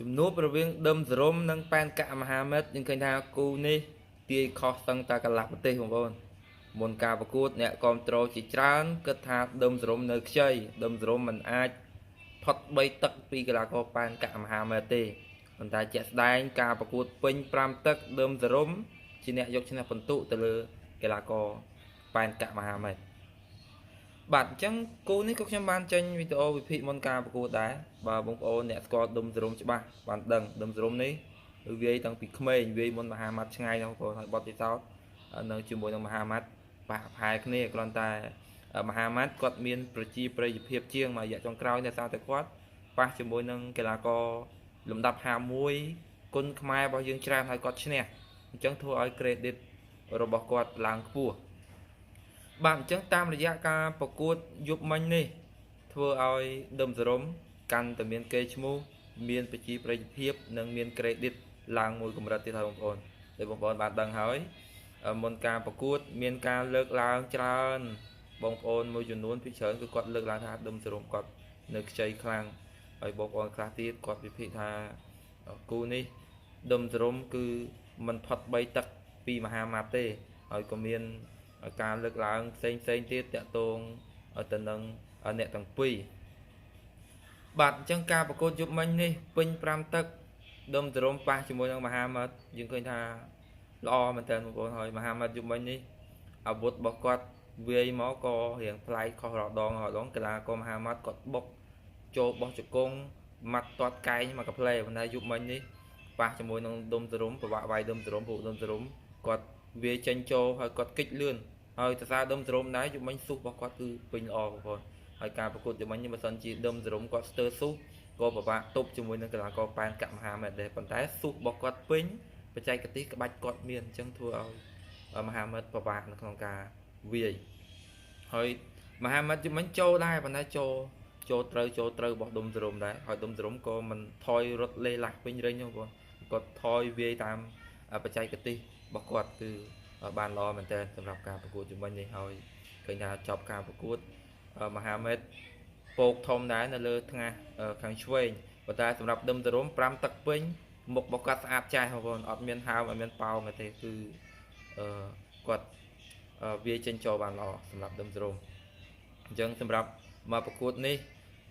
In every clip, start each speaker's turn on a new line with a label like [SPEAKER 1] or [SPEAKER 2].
[SPEAKER 1] ជំនួបរវាងដើមសរមនិងប៉ែនកៈមហាមិត្តយើងឃើញថាគូនេះទាយខុសតាំងតែកន្លះប្រទេសបងប្អូនមុនការប្រកួតអ្នកគ្រប់ត្រូលជាច្រើនគិតថាដើមសរមនៅខ្ចីដើមសរមមិនអាចផុត3ទឹកពីកីឡាករប៉ែនកៈមហាមិត្តទេប៉ុន្តែជាក់ស្ដែងការប្រកួតពេញ5ទឹកដើមសរមជាអ្នកយកឈ្នះពិន្ទុទៅលើកីឡាករប៉ែនកៈមហាមិត្តបាទអញ្ចឹងគូនេះក៏ខ្ញុំបានចេញវីដេអូវិភាគមុនការប្រកួតដែរបើបងប្អូនអ្នកស្គាល់ដុំសរុំច្បាស់បានដឹងដុំសរុំនេះវាយតាំងពីក្មេងវាយមុនមហាម៉ាត់ឆ្ងាយណាបងប្អូនហើយបត់ពិសោធន៍នៅជាមួយនឹងមហាម៉ាត់ប៉ះផែគ្នាគ្រាន់តែមហាម៉ាត់គាត់មានប្រជាប្រិយភាពជាងមួយរយៈចុងក្រោយតែសារតែគាត់ប៉ះជាមួយនឹងកីឡាករលំដាប់51គុណខ្មែររបស់យើងច្រើនហើយគាត់ឈ្នះអញ្ចឹងធ្វើឲ្យ credit របស់គាត់ឡើងខ្ពស់បាទអញ្ចឹងតាមរយៈការប្រកួតយប់មិញនេះធ្វើឲ្យដើមសរមកាន់តែមានកេរ្តិ៍ឈ្មោះមានប្រជាប្រិយភាពនិងមាន credit ឡើងមួយកម្រិតទៀតហើយបងប្អូនដែលបងប្អូនបានដឹងហើយមុនការប្រកួតមានការលើកឡើងច្រើនបងប្អូនមួយចំនួនពីច្រើនគឺគាត់លើកឡើងថាដើមសរមគាត់នៅខ្ចីខ្លាំងហើយបងប្អូនខ្លះទៀតគាត់វិភាគថាគូនេះដើមសរមគឺមិនផុត3ទឹកពីមហាម៉ាត់ទេហើយក៏មានការលើកឡើងផ្សេងទៀតតាក់ទងទៅនឹងអ្នកទាំងពីរបាទអញ្ចឹងការប្រកួតយប់មិញនេះពេញ5ទឹកដុំសរមប៉ះជាមួយនឹងមហាម៉ាត់យើងឃើញថាល្អមែនតើបងប្អូនហើយមហាម៉ាត់យប់មិញនេះអាវុធរបស់គាត់វាយមកក៏រៀងប្លែកខុសរដងកីឡាករមហាម៉ាត់គាត់បុកចូលបោះជង្គង់ម៉ាត់ទាត់កែងមកកាផ្លេប៉ុន្តែយប់មិញនេះប៉ះជាមួយនឹងដុំសរមពិបាកវាយដុំសរមព្រោះដុំសរមគាត់វាចេញចូលហើយគាត់គិចលឿនហើយតសារដុំសរមដែរយប់មិញស៊ូសរបស់គាត់គឺពេញល្អបងប្អូនហើយការប្រកួតយប់មិញបើសិនជាដុំសរមគាត់ស្ទើរស៊ូសក៏ពិបាកទប់ជាមួយនឹងកីឡាករប៉ែនកៈមហាមិត្តដែរប៉ុន្តែស៊ូសរបស់គាត់ពេញបច្ចេកទេសក្បាច់គាត់មានអញ្ចឹងធ្វើឲ្យមហាមិត្តពិបាកនៅក្នុងការវាយហើយមហាមិត្តយប់មិញចូលដែរប៉ុន្តែចូលត្រូវរបស់ដុំសរមដែរហើយដុំសរមក៏មិនថយរត់លេះឡាស់ពេញរេញទេបងប្អូនគាត់ថយវាយតាមបច្ចេកទេសរបស់គាត់គឺបានល្អមែនតើសម្រាប់ការប្រកួតជំនាញនេះហើយឃើញថាចប់ការប្រកួតមហាមិត្តពោកធំដែរនៅលើថ្ងាសខាងឆ្វេងប៉ុន្តែសម្រាប់ដុំសរម5ទឹកពេញមុខរបស់គាត់ស្អាតចាស់បងប្អូនអត់មានហើមអត់មានប៉ោងទេគឺគាត់វាចេញចូលបានល្អសម្រាប់ដុំសរមអញ្ចឹងសម្រាប់មកប្រកួតនេះ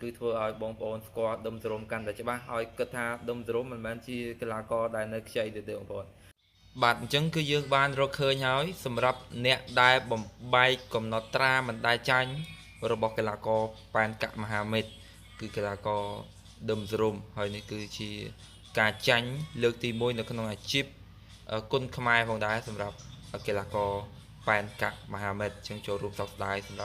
[SPEAKER 1] គឺធ្វើឲ្យបងប្អូនស្គាល់ដុំសរមកាន់តែច្បាស់ហើយគិតថាដុំសរមមិនមែនជាកីឡាករដែលនៅខ្ចីទេបងប្អូនបាទអញ្ចឹងគឺយើងបានរកឃើញហើយសម្រាប់អ្នកដែលបំបែកកំណត់ត្រាមិនដែលចាញ់របស់កីឡាករប៉ែនកៈមហាមិត្តគឺកីឡាករដុំសរមហើយនេះគឺជាការចាញ់លើកទី1នៅក្នុងអាជីពគុណខ្មែរផងដែរសម្រាប់កីឡាករប៉ែនកៈមហាមិត្តអញ្ចឹងចូលរួមសោកស្ដាយសម្រាប់